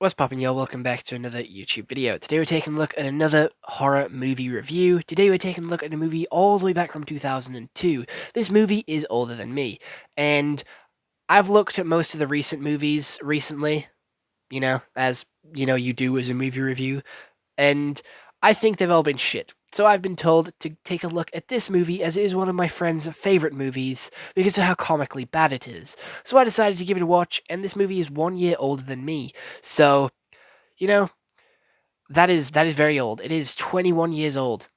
What's poppin', y'all? Welcome back to another YouTube video. Today we're taking a look at another horror movie review. Today we're taking a look at a movie all the way back from 2002. This movie is older than me, and I've looked at most of the recent movies recently, as you do as a movie review, and I think they've all been shit. So I've been told to take a look at this movie as it is one of my friend's favorite movies because of how comically bad it is. So I decided to give it a watch, and this movie is 1 year older than me. So, you know, that is very old. It is 21 years old.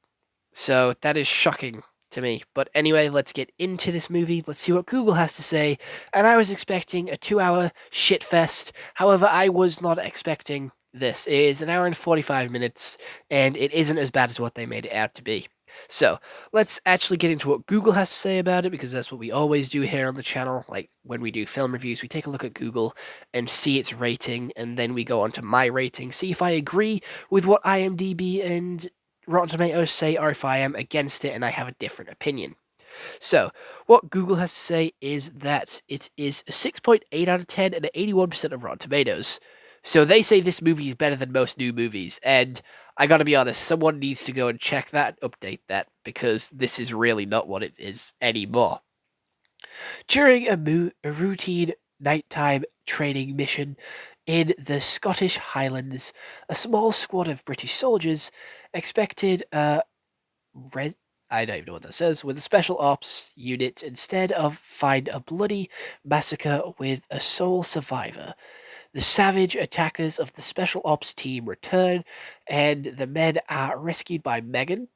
So that is shocking to me. But anyway, let's get into this movie. Let's see what Google has to say. And I was expecting a 2-hour shitfest. However, I was not expecting this. It is an hour and 45 minutes, and it isn't as bad as what they made it out to be. So, let's actually get into what Google has to say about it, because that's what we always do here on the channel. Like, when we do film reviews, we take a look at Google and see its rating, and then we go on to my rating, see if I agree with what IMDb and Rotten Tomatoes say, or if I am against it and I have a different opinion. So, what Google has to say is that it is a 6.8 out of 10 and 81% of Rotten Tomatoes. So they say this movie is better than most new movies, and I gotta be honest, someone needs to go and check that, update that, because this is really not what it is anymore. During a routine nighttime training mission in the Scottish Highlands, a small squad of British soldiers expected I don't even know what that says, with a special ops unit instead of find a bloody massacre with a sole survivor. The savage attackers of the special ops team return, and the men are rescued by Megan,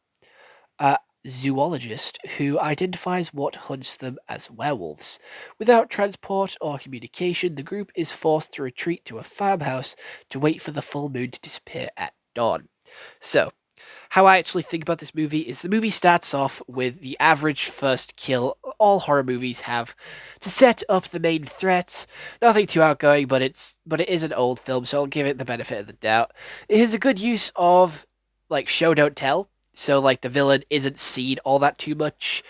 a zoologist who identifies what hunts them as werewolves. Without transport or communication, the group is forced to retreat to a farmhouse to wait for the full moon to disappear at dawn. So, how I actually think about this movie is the movie starts off with the average first kill all horror movies have to set up the main threat. Nothing too outgoing, but it is an old film, so I'll give it the benefit of the doubt. It has a good use of show don't tell, so the villain isn't seen all that too much.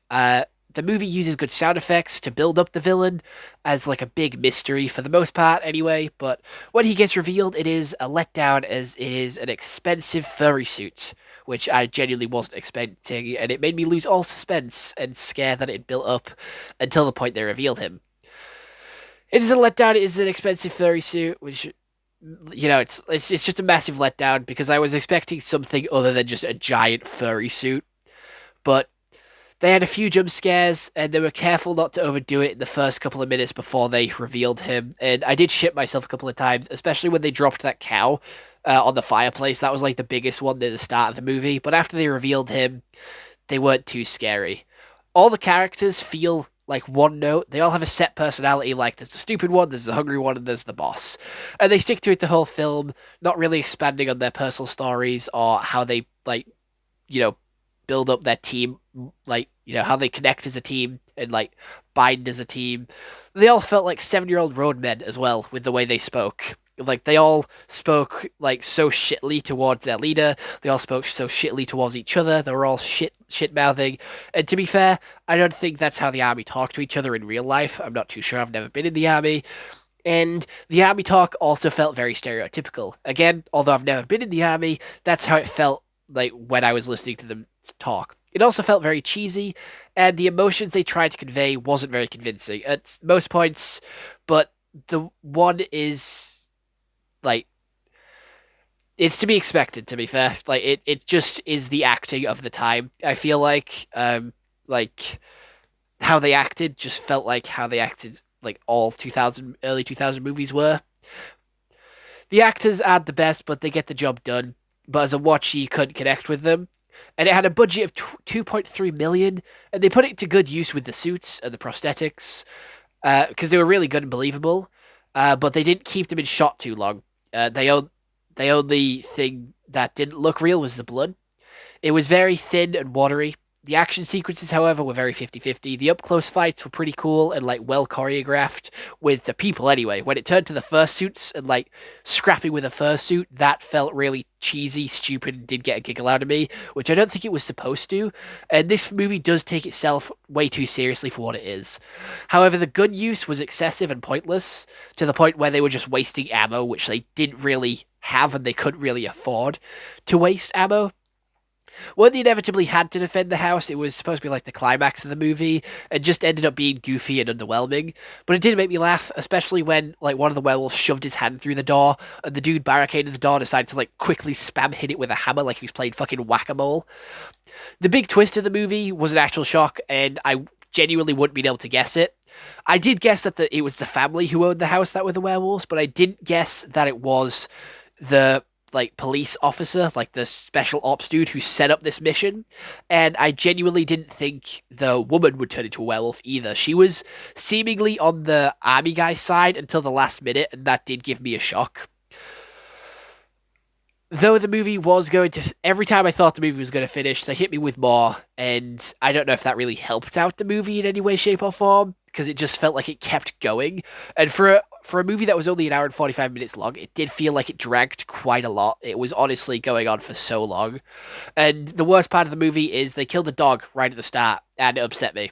The movie uses good sound effects to build up the villain as a big mystery for the most part anyway, but when he gets revealed, it is a letdown as it is an expensive furry suit, which I genuinely wasn't expecting, and it made me lose all suspense and scare that it built up until the point they revealed him. It is a letdown, it is an expensive furry suit, which it's just a massive letdown because I was expecting something other than just a giant furry suit, but they had a few jump scares, and they were careful not to overdo it in the first couple of minutes before they revealed him. And I did shit myself a couple of times, especially when they dropped that cow on the fireplace. That was the biggest one at the start of the movie. But after they revealed him, they weren't too scary. All the characters feel like one note. They all have a set personality. There's the stupid one, there's the hungry one, and there's the boss. And they stick to it the whole film, not really expanding on their personal stories or how they build up their team, how they connect as a team and bind as a team. They all felt like 7-year-old roadmen as well with the way they spoke. They all spoke so shittily towards their leader. They all spoke so shittily towards each other. They were all shit mouthing. And to be fair, I don't think that's how the army talk to each other in real life. I'm not too sure. I've never been in the army. And the army talk also felt very stereotypical. Again, although I've never been in the army, that's how it felt when I was listening to them talk. It also felt very cheesy, and the emotions they tried to convey wasn't very convincing at most points, but the one is it's to be expected, to be fair. It just is the acting of the time. I feel how they acted just felt like how they acted all early 2000 movies were. The actors aren't the best, but they get the job done. But as a watch, you couldn't connect with them. And it had a budget of 2.3 million, and they put it to good use with the suits and the prosthetics, because they were really good and believable. But they didn't keep them in shot too long. The only thing that didn't look real was the blood. It was very thin and watery, The action sequences, however, were very 50-50. The up-close fights were pretty cool and, like, well choreographed with the people anyway. When it turned to the fursuits and, like, scrapping with a fursuit, that felt really cheesy, stupid, and did get a giggle out of me, which I don't think it was supposed to. And this movie does take itself way too seriously for what it is. However, the gun use was excessive and pointless, to the point where they were just wasting ammo, which they didn't really have and they couldn't really afford to waste ammo. When they inevitably had to defend the house, it was supposed to be like the climax of the movie, and just ended up being goofy and underwhelming. But it did make me laugh, especially when like one of the werewolves shoved his hand through the door, and the dude barricaded the door and decided to like quickly spam hit it with a hammer like he was playing fucking whack-a-mole. The big twist of the movie was an actual shock, and I genuinely wouldn't be able to guess it. I did guess that it was the family who owned the house that were the werewolves, but I didn't guess that it was the like police officer, like the special ops dude who set up this mission. And I genuinely didn't think the woman would turn into a werewolf either. She was seemingly on the army guy's side until the last minute, and that did give me a shock. Though the movie was going to, every time I thought the movie was going to finish, they hit me with more, and I don't know if that really helped out the movie in any way, shape, or form, because it just felt like it kept going. And for a movie that was only an hour and 45 minutes long, it did feel like it dragged quite a lot. It was honestly going on for so long. And the worst part of the movie is they killed a dog right at the start, and it upset me.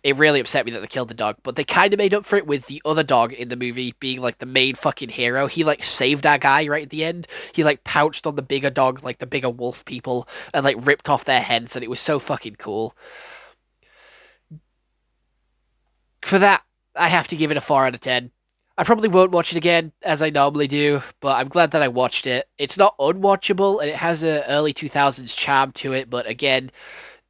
It really upset me that they killed the dog, but they kind of made up for it with the other dog in the movie being like the main fucking hero. He like saved our guy right at the end. He like pounced on the bigger dog, like the bigger wolf people, and like ripped off their heads, and it was so fucking cool. For that, I have to give it a 4 out of 10. I probably won't watch it again, as I normally do, but I'm glad that I watched it. It's not unwatchable, and it has a early 2000s charm to it, but again,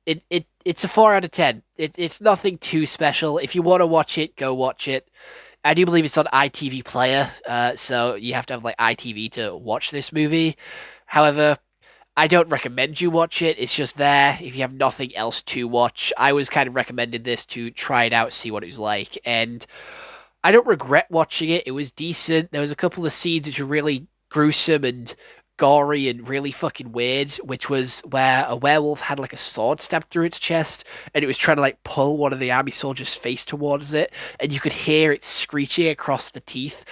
it's a 4 out of 10. It's nothing too special. If you want to watch it, go watch it. I do believe it's on ITV Player, so you have to have like ITV to watch this movie. However, I don't recommend you watch it. It's just there if you have nothing else to watch. I was kind of recommended this to try it out, see what it was like, and I don't regret watching it. It was decent. There was a couple of scenes which were really gruesome and gory and really fucking weird, which was where a werewolf had like a sword stabbed through its chest, and it was trying to like pull one of the army soldiers' face towards it, and you could hear it screeching across the teeth.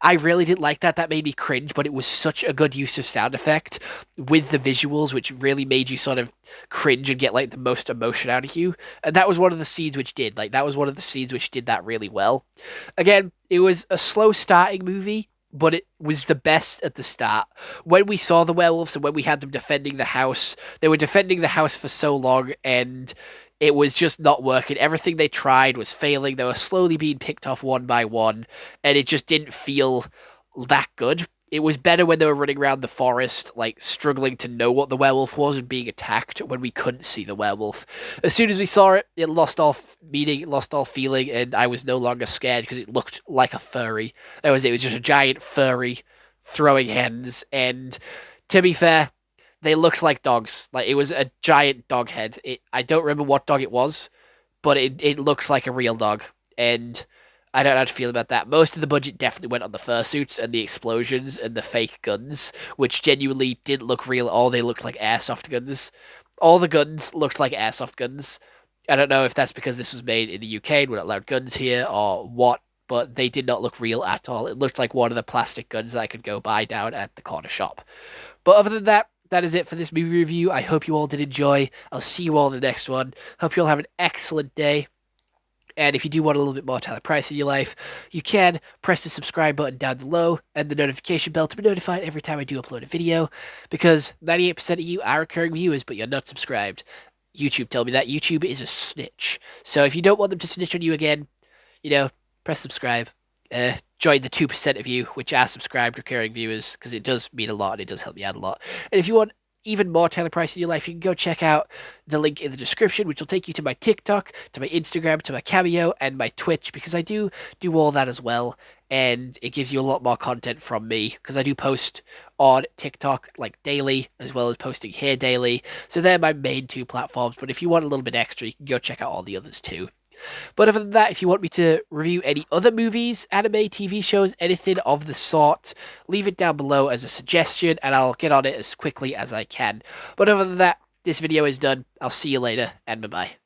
I really didn't like that. That made me cringe, but it was such a good use of sound effect with the visuals, which really made you sort of cringe and get like the most emotion out of you. And that was one of the scenes which did. Like, that was one of the scenes which did that really well. Again, it was a slow starting movie, but it was the best at the start. When we saw the werewolves and when we had them defending the house, they were defending the house for so long, and it was just not working. Everything they tried was failing. They were slowly being picked off one by one, and it just didn't feel that good. It was better when they were running around the forest, like struggling to know what the werewolf was and being attacked when we couldn't see the werewolf. As soon as we saw it, it lost all meaning, it lost all feeling, and I was no longer scared because it looked like a furry. It was just a giant furry throwing hens, and to be fair, they looked like dogs. Like, it was a giant dog head. I don't remember what dog it was, but it looked like a real dog, and I don't know how to feel about that. Most of the budget definitely went on the fursuits and the explosions and the fake guns, which genuinely didn't look real at all. They looked like airsoft guns. All the guns looked like airsoft guns. I don't know if that's because this was made in the UK and we're not allowed guns here or what, but they did not look real at all. It looked like one of the plastic guns that I could go buy down at the corner shop. But other than that, that is it for this movie review. I hope you all did enjoy. I'll see you all in the next one. Hope you all have an excellent day. And if you do want a little bit more Tyler Price in your life, you can press the subscribe button down below and the notification bell to be notified every time I do upload a video, because 98% of you are recurring viewers, but you're not subscribed. YouTube told me that. YouTube is a snitch. So if you don't want them to snitch on you again, press subscribe. Join the 2% of you, which are subscribed recurring viewers, because it does mean a lot and it does help me out a lot. And if you want even more Tyler Price in your life, you can go check out the link in the description, which will take you to my TikTok, to my Instagram, to my Cameo, and my Twitch, because I do all that as well, and it gives you a lot more content from me, because I do post on TikTok, like, daily, as well as posting here daily, so they're my main two platforms, but if you want a little bit extra, you can go check out all the others too. But other than that, if you want me to review any other movies, anime, TV shows, anything of the sort, leave it down below as a suggestion, and I'll get on it as quickly as I can. But other than that, this video is done. I'll see you later, and bye-bye.